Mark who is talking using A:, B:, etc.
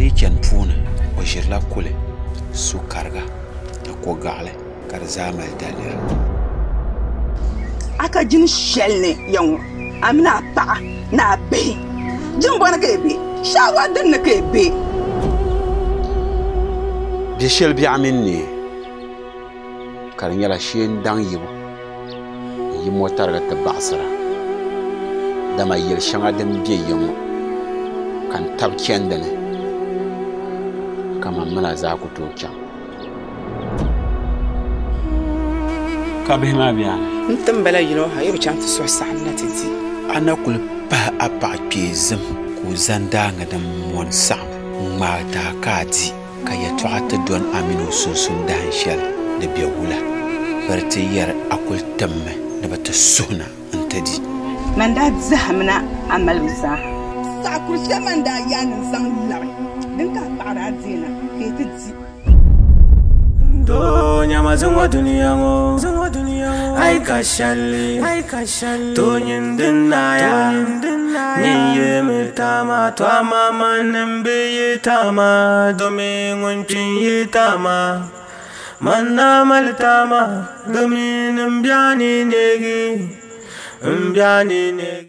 A: yi chɛni puuni o ʒirila kuli su kariga ni ko gaɣali ka di zaa mali daliya
B: aka jini shɛli ni ya ŋɔ a mini a paɣa ni a bihi jimbɔni ka yi be shaawa dinni ka yi be
A: bia shɛli biɛɣu mini ne ka di nyɛla sheendaŋ yibu yi mɔtariga ti baɣasira dama yili shɛŋa din be yi ŋɔ ka n tabi chɛndi ni kama mina zaa ku tooi chaŋ ka bihi maa bɛ ani
B: n timbala yino ha yi bi chaŋ ti suhi saɣam na ti di
A: a na kuli pahi a paɣa kpee zim ka o zaŋ daanga din mɔni saɣam n ŋmaai taa ka a di ka yɛltɔɣa ti dɔni a mini o sunsun dahin shɛli di be wula bari ti yɛri a kuli timmi ni bi ti suhina n ti di
B: man daa zaham na a malibu zaa saɣa kuri shɛli man daa yaa ni zaŋ labi din ka a paɣara a deena ka yi ti di
C: do nyama zungwa duniya ngo ai kashalli to nyindin naya nyiye mitama to mama nembe yitama domi nguntin yitama manna maltama domi mbyani negi